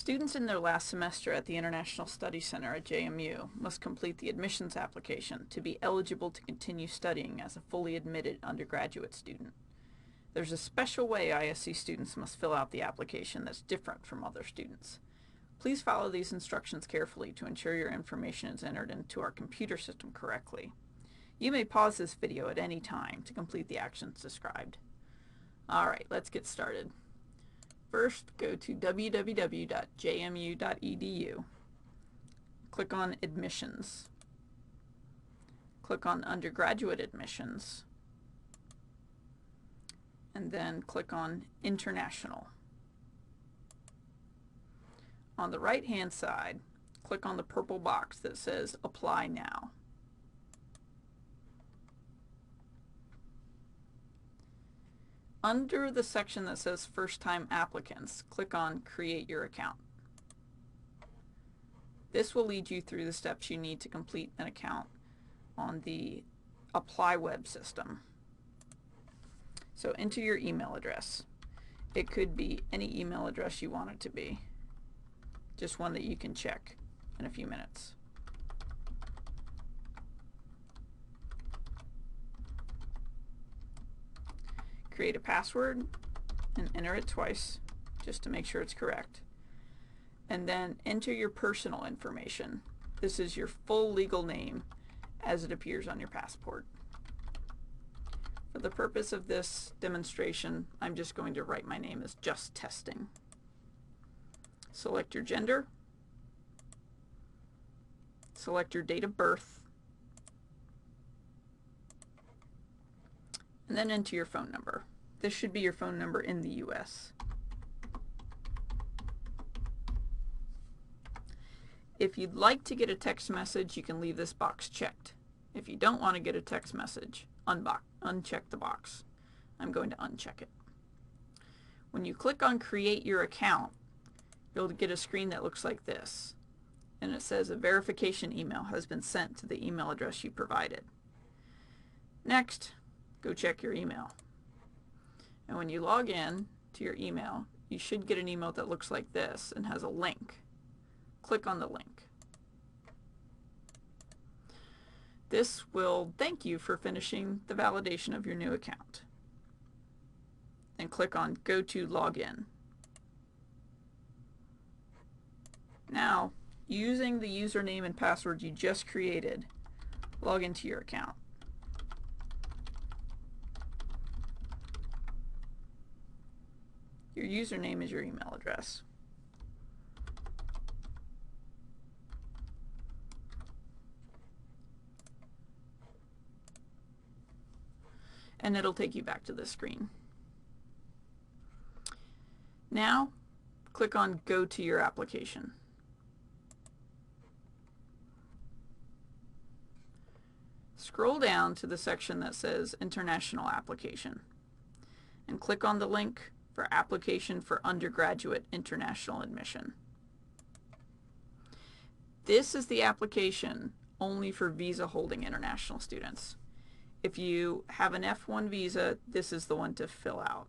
Students in their last semester at the International Study Center at JMU must complete the admissions application to be eligible to continue studying as a fully admitted undergraduate student. There's a special way ISC students must fill out the application that's different from other students. Please follow these instructions carefully to ensure your information is entered into our computer system correctly. You may pause this video at any time to complete the actions described. Alright, let's get started. First, go to www.jmu.edu. Click on Admissions. Click on Undergraduate Admissions. And then click on International. On the right-hand side, click on the purple box that says Apply Now. Under the section that says First-Time Applicants, click on Create Your Account. This will lead you through the steps you need to complete an account on the Apply web system. So enter your email address. It could be any email address you want it to be, just one that you can check in a few minutes. Create a password and enter it twice just to make sure it's correct. And then enter your personal information. This is your full legal name as it appears on your passport. For the purpose of this demonstration, I'm just going to write my name as Just Testing. Select your gender. Select your date of birth. And then enter your phone number. This should be your phone number in the US. If you'd like to get a text message, you can leave this box checked. If you don't want to get a text message, uncheck the box. I'm going to uncheck it. When you click on Create Your Account, you'll get a screen that looks like this. And it says a verification email has been sent to the email address you provided. Next, go check your email. And when you log in to your email, you should get an email that looks like this and has a link. Click on the link. This will thank you for finishing the validation of your new account. Then click on Go to Login. Now, using the username and password you just created, log into your account. Your username is your email address. And it'll take you back to this screen. Now, click on Go to Your Application. Scroll down to the section that says International Application and click on the link for Application for Undergraduate International Admission. This is the application only for visa-holding international students. If you have an F1 visa, this is the one to fill out.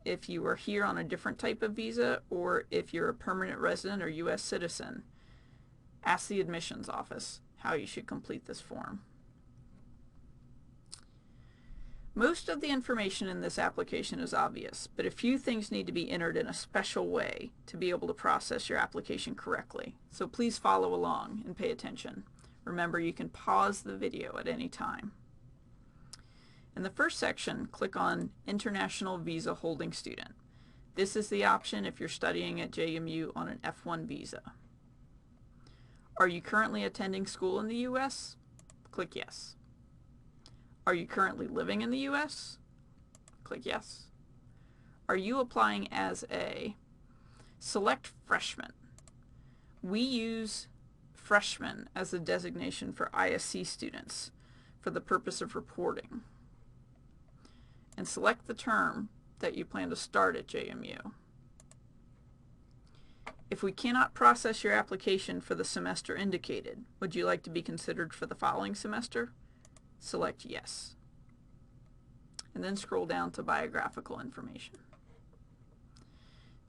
If you are here on a different type of visa, or if you're a permanent resident or U.S. citizen, ask the admissions office how you should complete this form. Most of the information in this application is obvious, but a few things need to be entered in a special way to be able to process your application correctly. So please follow along and pay attention. Remember, you can pause the video at any time. In the first section, click on International Visa Holding Student. This is the option if you're studying at JMU on an F1 visa. Are you currently attending school in the U.S.? Click Yes. Are you currently living in the U.S.? Click Yes. Are you applying as a select freshman? We use freshman as a designation for ISC students for the purpose of reporting. And select the term that you plan to start at JMU. If we cannot process your application for the semester indicated, would you like to be considered for the following semester? Select Yes. And then scroll down to biographical information.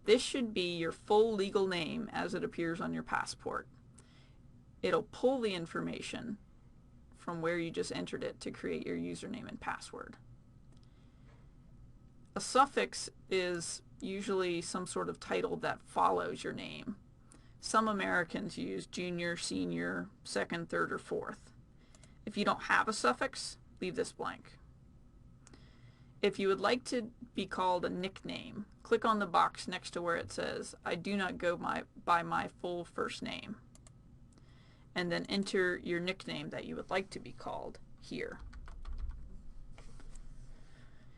This should be your full legal name as it appears on your passport. It'll pull the information from where you just entered it to create your username and password. A suffix is usually some sort of title that follows your name. Some Americans use junior, senior, second, third, or fourth. If you don't have a suffix, leave this blank. If you would like to be called a nickname, click on the box next to where it says, "I do not go by my full first name," and then enter your nickname that you would like to be called here.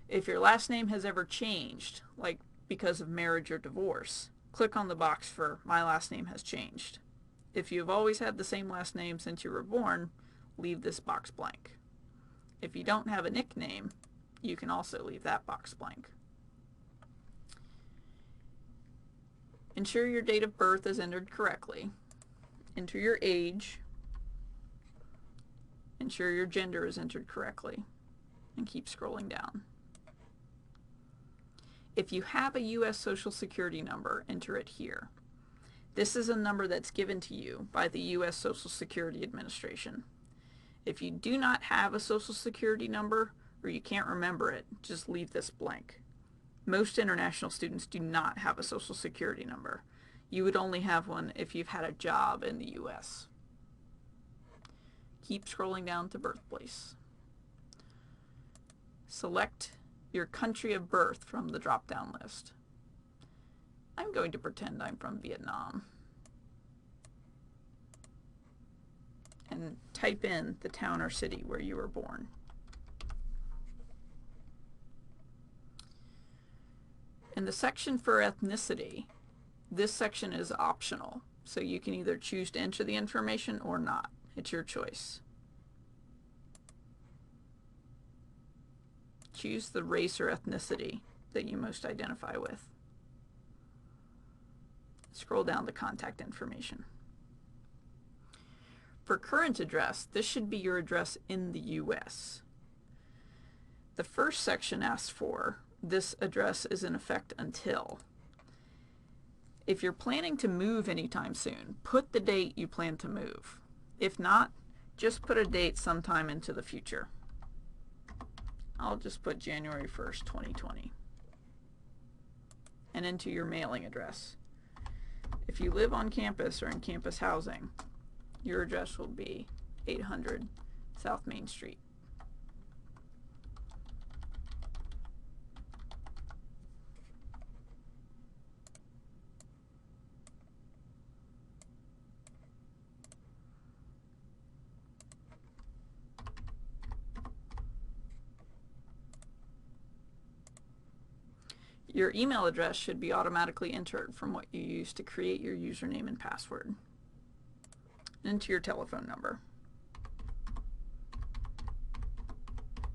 If your last name has ever changed, like because of marriage or divorce, click on the box for "My last name has changed." If you've always had the same last name since you were born, leave this box blank. If you don't have a nickname, you can also leave that box blank. Ensure your date of birth is entered correctly. Enter your age. Ensure your gender is entered correctly, and keep scrolling down. If you have a U.S. Social Security number, enter it here. This is a number that's given to you by the U.S. Social Security Administration. If you do not have a Social Security number, or you can't remember it, just leave this blank. Most international students do not have a Social Security number. You would only have one if you've had a job in the U.S. Keep scrolling down to birthplace. Select your country of birth from the drop-down list. I'm going to pretend I'm from Vietnam. And type in the town or city where you were born. In the section for ethnicity, this section is optional, so you can either choose to enter the information or not. It's your choice. Choose the race or ethnicity that you most identify with. Scroll down to contact information. For current address, this should be your address in the U.S. The first section asks for this address is in effect until. If you're planning to move anytime soon, put the date you plan to move. If not, just put a date sometime into the future. I'll just put January 1st, 2020. And enter your mailing address. If you live on campus or in campus housing, your address will be 800 South Main Street. Your email address should be automatically entered from what you used to create your username and password. Enter your telephone number.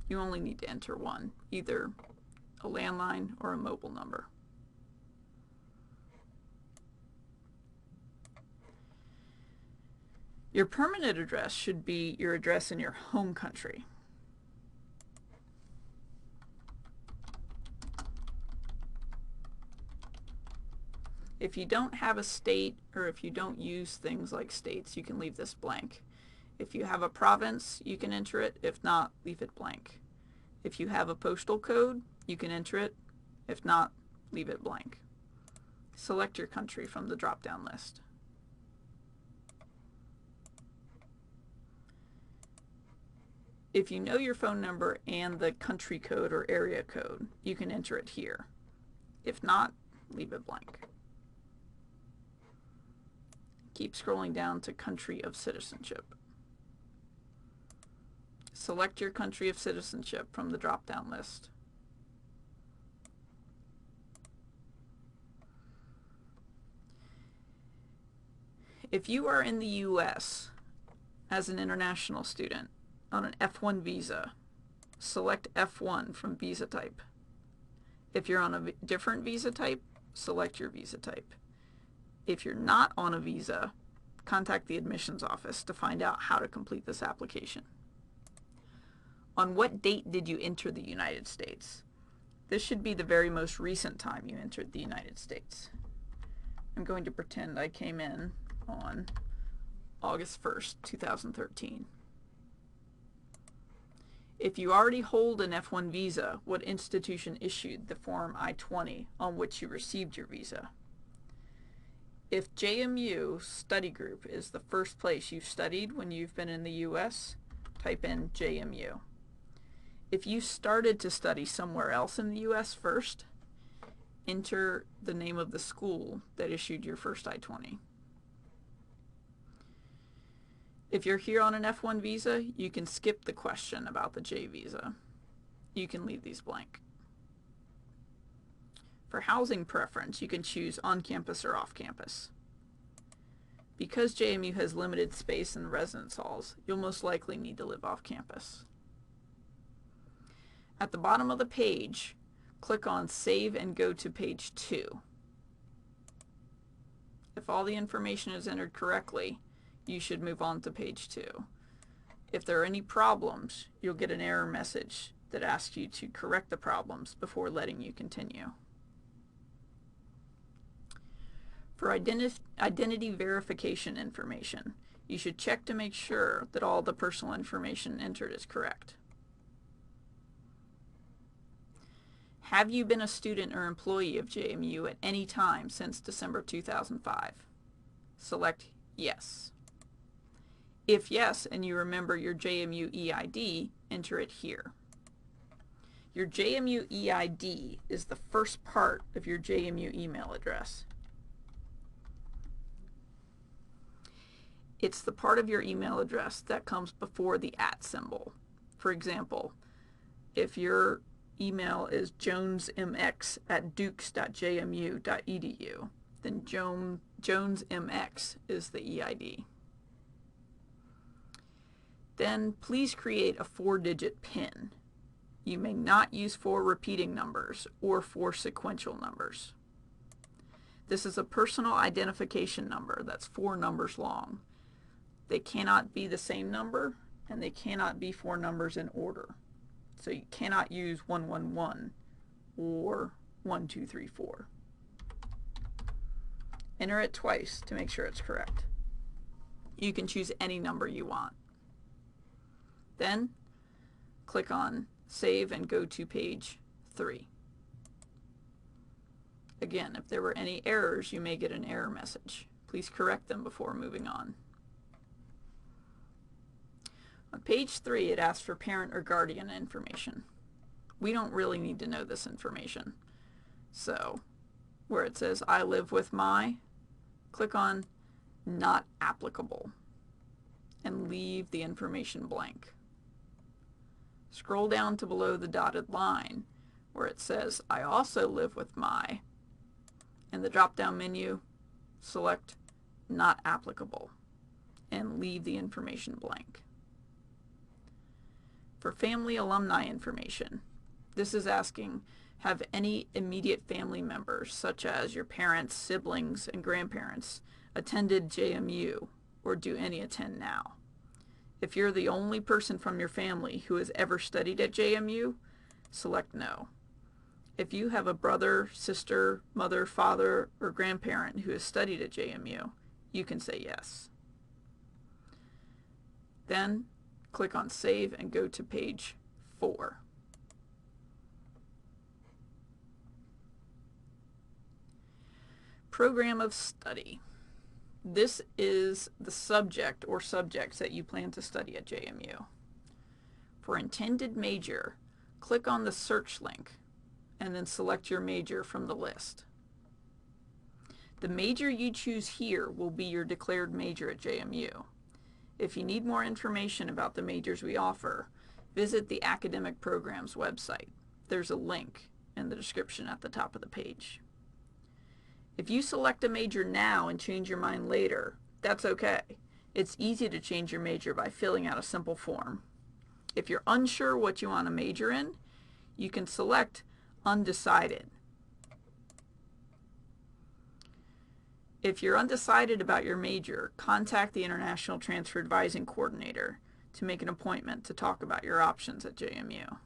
You only need to enter one, either a landline or a mobile number. Your permanent address should be your address in your home country. If you don't have a state, or if you don't use things like states, you can leave this blank. If you have a province, you can enter it. If not, leave it blank. If you have a postal code, you can enter it. If not, leave it blank. Select your country from the drop-down list. If you know your phone number and the country code or area code, you can enter it here. If not, leave it blank. Keep scrolling down to country of citizenship. Select your country of citizenship from the drop-down list. If you are in the U.S. as an international student on an F1 visa, select F1 from visa type. If you're on a different visa type, select your visa type. If you're not on a visa, contact the admissions office to find out how to complete this application. On what date did you enter the United States? This should be the very most recent time you entered the United States. I'm going to pretend I came in on August 1st, 2013. If you already hold an F1 visa, what institution issued the Form I-20 on which you received your visa? If JMU study group is the first place you've studied when you've been in the U.S., type in JMU. If you started to study somewhere else in the U.S. first, enter the name of the school that issued your first I-20. If you're here on an F1 visa, you can skip the question about the J visa. You can leave these blank. For housing preference, you can choose on-campus or off-campus. Because JMU has limited space in the residence halls, you'll most likely need to live off-campus. At the bottom of the page, click on Save and go to page 2. If all the information is entered correctly, you should move on to page 2. If there are any problems, you'll get an error message that asks you to correct the problems before letting you continue. For identity verification information, you should check to make sure that all the personal information entered is correct. Have you been a student or employee of JMU at any time since December 2005? Select Yes. If yes, and you remember your JMU EID, enter it here. Your JMU EID is the first part of your JMU email address. It's the part of your email address that comes before the @ symbol. For example, if your email is jonesmx@dukes.jmu.edu, then jonesmx is the EID. Then please create a 4-digit PIN. You may not use 4 repeating numbers or 4 sequential numbers. This is a personal identification number that's 4 numbers long. They cannot be the same number, and they cannot be 4 numbers in order. So you cannot use 111 or 1234. Enter it twice to make sure it's correct. You can choose any number you want. Then click on Save and go to page 3. Again, if there were any errors, you may get an error message. Please correct them before moving on. On page 3, it asks for parent or guardian information. We don't really need to know this information. So, where it says I live with my, click on Not Applicable and leave the information blank. Scroll down to below the dotted line where it says I also live with my. In the drop-down menu, select Not Applicable and leave the information blank. For family alumni information, this is asking, have any immediate family members, such as your parents, siblings, and grandparents, attended JMU, or do any attend now? If you're the only person from your family who has ever studied at JMU, select No. If you have a brother, sister, mother, father, or grandparent who has studied at JMU, you can say yes. Then click on Save and go to page 4. Program of study. This is the subject or subjects that you plan to study at JMU. For intended major, click on the search link and then select your major from the list. The major you choose here will be your declared major at JMU. If you need more information about the majors we offer, visit the academic programs website. There's a link in the description at the top of the page. If you select a major now and change your mind later, that's okay. It's easy to change your major by filling out a simple form. If you're unsure what you want to major in, you can select Undecided. If you're undecided about your major, contact the International Transfer Advising Coordinator to make an appointment to talk about your options at JMU.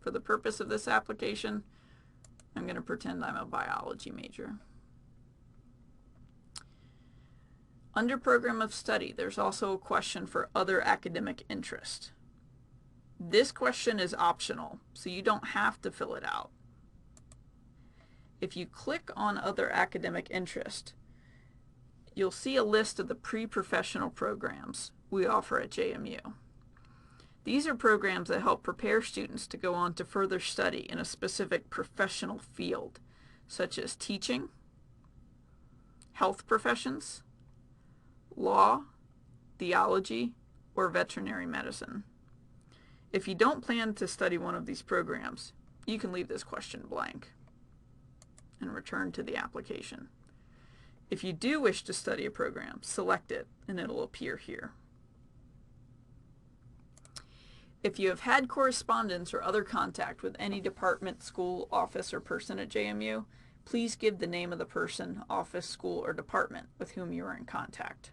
For the purpose of this application, I'm going to pretend I'm a biology major. Under Program of Study, there's also a question for other academic interest. This question is optional, so you don't have to fill it out. If you click on Other Academic Interest, you'll see a list of the pre-professional programs we offer at JMU. These are programs that help prepare students to go on to further study in a specific professional field, such as teaching, health professions, law, theology, or veterinary medicine. If you don't plan to study one of these programs, you can leave this question blank and return to the application. If you do wish to study a program, select it and it'll appear here. If you have had correspondence or other contact with any department, school, office, or person at JMU, please give the name of the person, office, school, or department with whom you are in contact.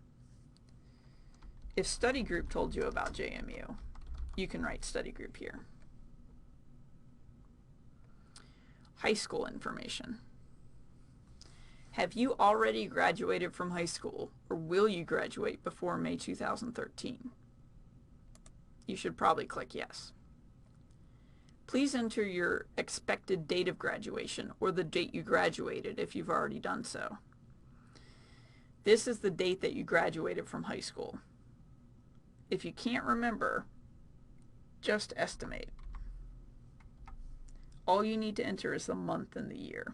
If study group told you about JMU, you can write study group here. High school information. Have you already graduated from high school, or will you graduate before May 2013? You should probably click yes. Please enter your expected date of graduation, or the date you graduated if you've already done so. This is the date that you graduated from high school. If you can't remember, just estimate. All you need to enter is the month and the year.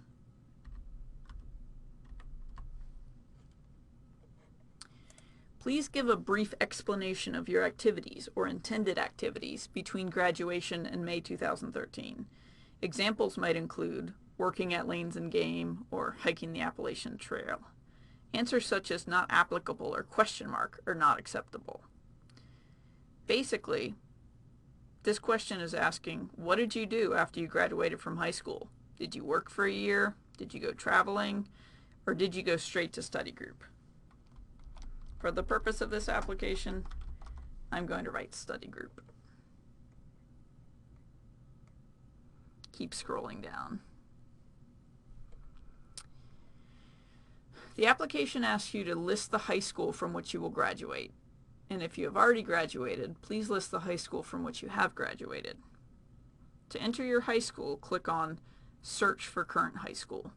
Please give a brief explanation of your activities or intended activities between graduation and May 2013. Examples might include working at Lanes and Game or hiking the Appalachian Trail. Answers such as not applicable or question mark are not acceptable. Basically, this question is asking, what did you do after you graduated from high school? Did you work for a year? Did you go traveling? Or did you go straight to study group? For the purpose of this application, I'm going to write study group. Keep scrolling down. The application asks you to list the high school from which you will graduate. And if you have already graduated, please list the high school from which you have graduated. To enter your high school, click on Search for Current High School.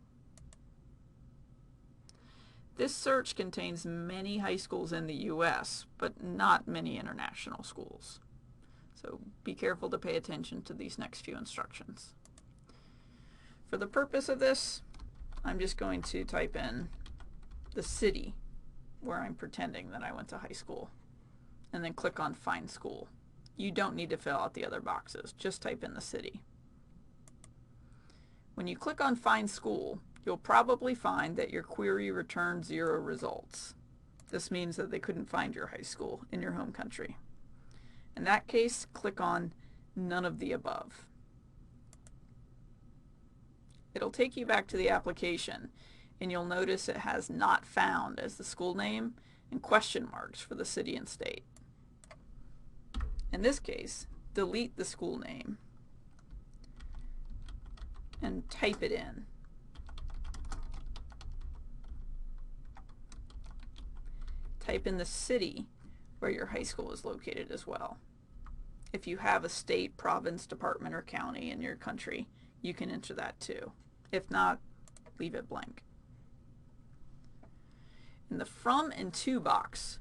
This search contains many high schools in the U.S., but not many international schools. So be careful to pay attention to these next few instructions. For the purpose of this, I'm just going to type in the city where I'm pretending that I went to high school, and then click on Find School. You don't need to fill out the other boxes, just type in the city. When you click on Find School, you'll probably find that your query returned 0 results. This means that they couldn't find your high school in your home country. In that case, click on None of the Above. It'll take you back to the application, and you'll notice it has Not Found as the school name and question marks for the city and state. In this case, delete the school name and type it in. Type in the city where your high school is located as well. If you have a state, province, department, or county in your country, you can enter that too. If not, leave it blank. In the From and To box,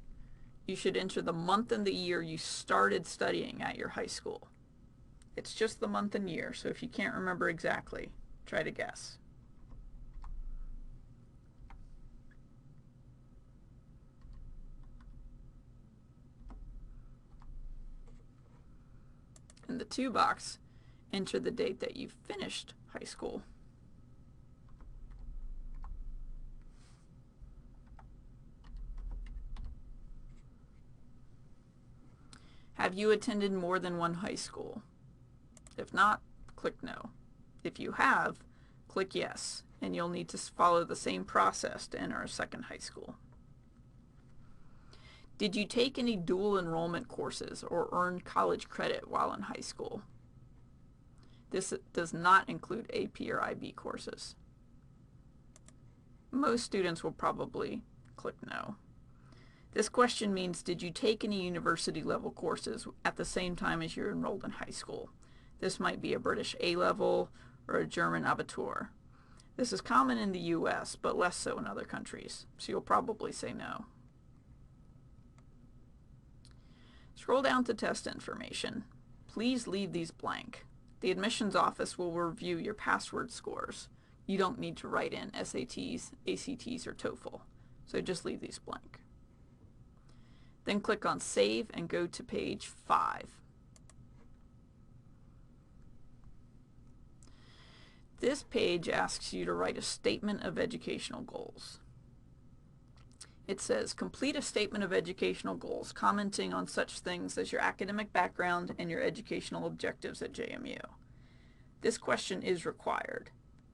you should enter the month and the year you started studying at your high school. It's just the month and year, so if you can't remember exactly, try to guess. In the To box, enter the date that you finished high school. Have you attended more than one high school? If not, click no. If you have, click yes, and you'll need to follow the same process to enter a second high school. Did you take any dual enrollment courses or earn college credit while in high school? This does not include AP or IB courses. Most students will probably click no. This question means, did you take any university level courses at the same time as you're enrolled in high school? This might be a British A-level or a German Abitur. This is common in the US, but less so in other countries, so you'll probably say no. Scroll down to test information. Please leave these blank. The admissions office will review your password scores. You don't need to write in SATs, ACTs, or TOEFL, so just leave these blank. Then click on Save and go to page 5. This page asks you to write a statement of educational goals. It says, complete a statement of educational goals, commenting on such things as your academic background and your educational objectives at JMU. This question is required.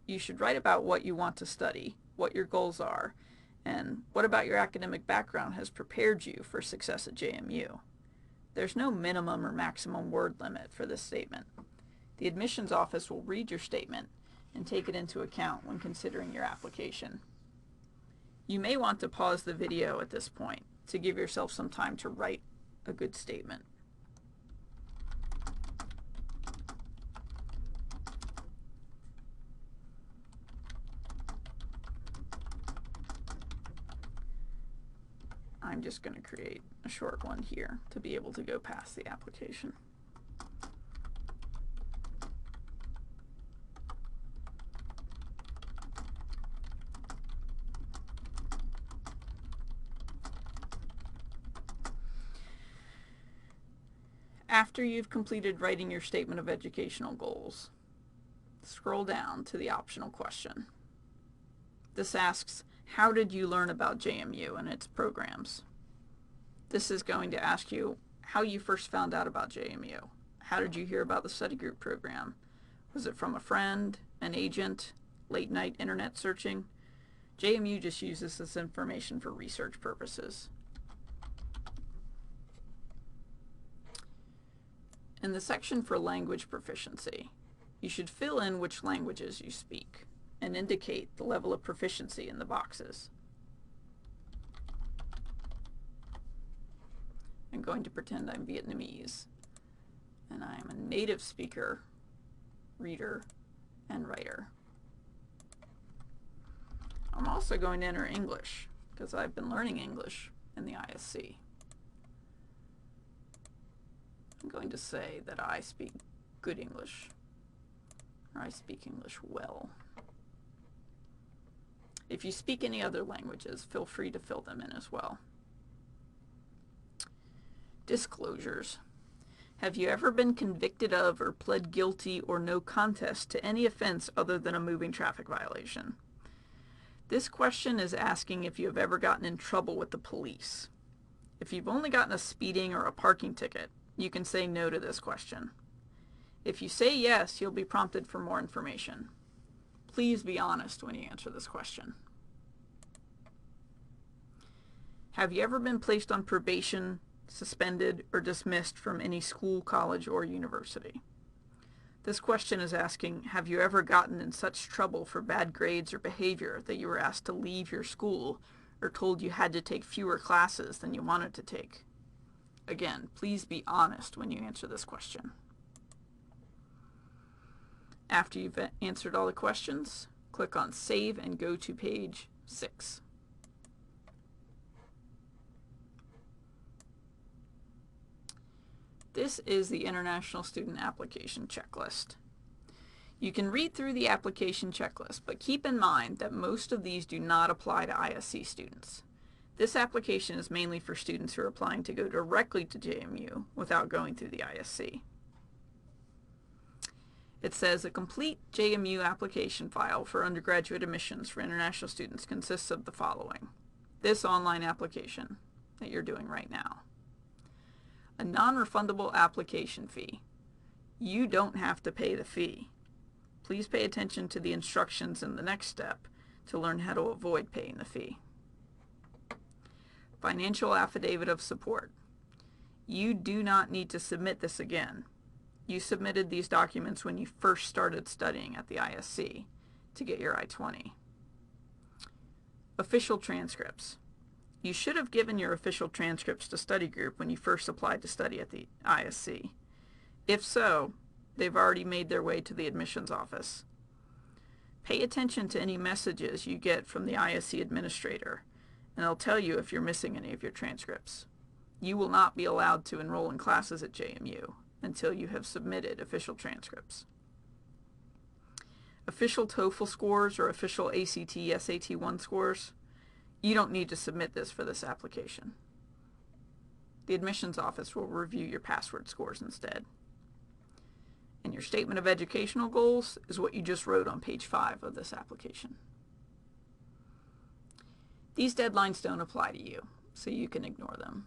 You should write about what you want to study, what your goals are, and what about your academic background has prepared you for success at JMU. There's no minimum or maximum word limit for this statement. The admissions office will read your statement and take it into account when considering your application. You may want to pause the video at this point to give yourself some time to write a good statement. I'm just going to create a short one here to be able to go past the application. After you've completed writing your statement of educational goals, scroll down to the optional question. This asks, how did you learn about JMU and its programs? This is going to ask you how you first found out about JMU. How did you hear about the study group program? Was it from a friend, an agent, late night internet searching? JMU just uses this information for research purposes. In the section for language proficiency, you should fill in which languages you speak and indicate the level of proficiency in the boxes. I'm going to pretend I'm Vietnamese, and I'm a native speaker, reader, and writer. I'm also going to enter English, because I've been learning English in the ISC. I'm going to say that I speak good English, or I speak English well. If you speak any other languages, feel free to fill them in as well. Disclosures. Have you ever been convicted of or pled guilty or no contest to any offense other than a moving traffic violation? This question is asking if you have ever gotten in trouble with the police. If you've only gotten a speeding or a parking ticket, you can say no to this question. If you say yes, you'll be prompted for more information. Please be honest when you answer this question. Have you ever been placed on probation, suspended, or dismissed from any school, college, or university? This question is asking, have you ever gotten in such trouble for bad grades or behavior that you were asked to leave your school or told you had to take fewer classes than you wanted to take? Again, please be honest when you answer this question. After you've answered all the questions, click on Save and go to page 6. This is the International Student Application Checklist. You can read through the application checklist, but keep in mind that most of these do not apply to ISC students. This application is mainly for students who are applying to go directly to JMU without going through the ISC. It says a complete JMU application file for undergraduate admissions for international students consists of the following. This online application that you're doing right now. A non-refundable application fee. You don't have to pay the fee. Please pay attention to the instructions in the next step to learn how to avoid paying the fee. Financial affidavit of support. You do not need to submit this again. You submitted these documents when you first started studying at the ISC to get your I-20. Official transcripts. You should have given your official transcripts to study group when you first applied to study at the ISC. If so, they've already made their way to the admissions office. Pay attention to any messages you get from the ISC administrator, and they'll tell you if you're missing any of your transcripts. You will not be allowed to enroll in classes at JMU until you have submitted official transcripts. Official TOEFL scores or official ACT, SAT-1 scores, you don't need to submit this for this application. The admissions office will review your password scores instead. And your statement of educational goals is what you just wrote on page 5 of this application. These deadlines don't apply to you, so you can ignore them.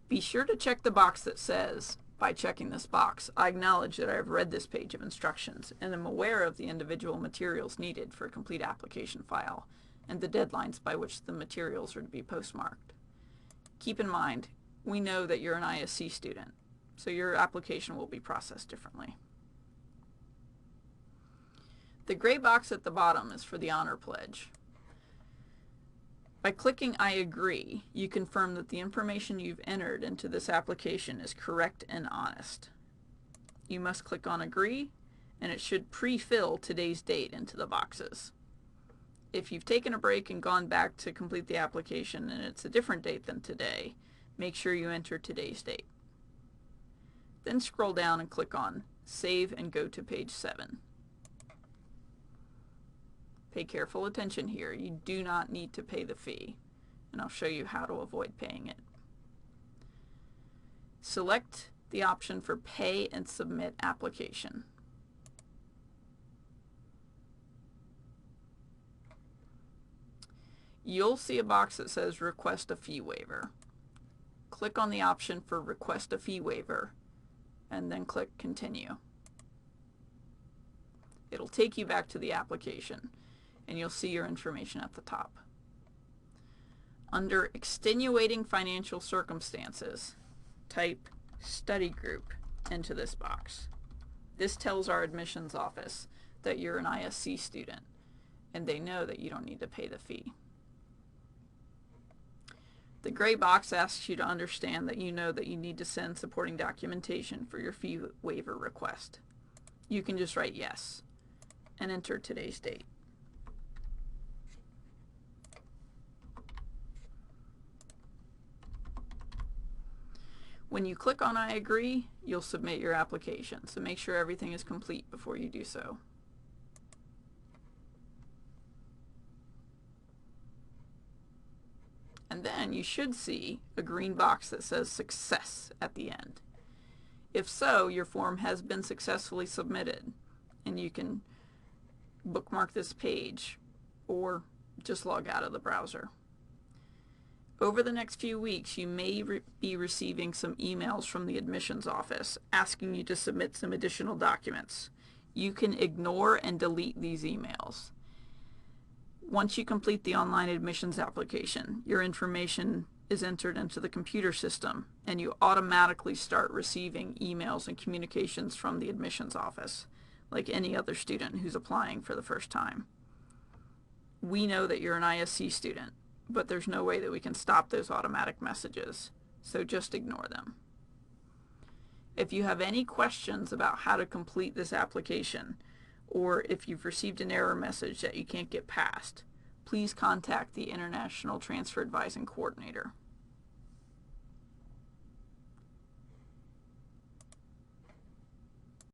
Be sure to check the box that says, by checking this box, I acknowledge that I have read this page of instructions and am aware of the individual materials needed for a complete application file and the deadlines by which the materials are to be postmarked. Keep in mind, we know that you're an ISC student, so your application will be processed differently. The gray box at the bottom is for the honor pledge. By clicking I agree, you confirm that the information you've entered into this application is correct and honest. You must click on agree, and it should pre-fill today's date into the boxes. If you've taken a break and gone back to complete the application and it's a different date than today, make sure you enter today's date. Then scroll down and click on Save and go to page 7. Pay careful attention here. You do not need to pay the fee, and I'll show you how to avoid paying it. Select the option for Pay and Submit Application. You'll see a box that says Request a Fee Waiver. Click on the option for Request a Fee Waiver, and then click Continue. It'll take you back to the application, and you'll see your information at the top. Under Extenuating Financial Circumstances, type Study Group into this box. This tells our admissions office that you're an ISC student, and they know that you don't need to pay the fee. The gray box asks you to understand that you know that you need to send supporting documentation for your fee waiver request. You can just write yes and enter today's date. When you click on I agree, you'll submit your application, so make sure everything is complete before you do so. And then you should see a green box that says Success at the end. If so, your form has been successfully submitted, and you can bookmark this page or just log out of the browser. Over the next few weeks, you may be receiving some emails from the admissions office asking you to submit some additional documents. You can ignore and delete these emails. Once you complete the online admissions application, your information is entered into the computer system, and you automatically start receiving emails and communications from the admissions office, like any other student who's applying for the first time. We know that you're an ISC student, but there's no way that we can stop those automatic messages, so just ignore them. If you have any questions about how to complete this application, or if you've received an error message that you can't get past, please contact the International Transfer Advising Coordinator.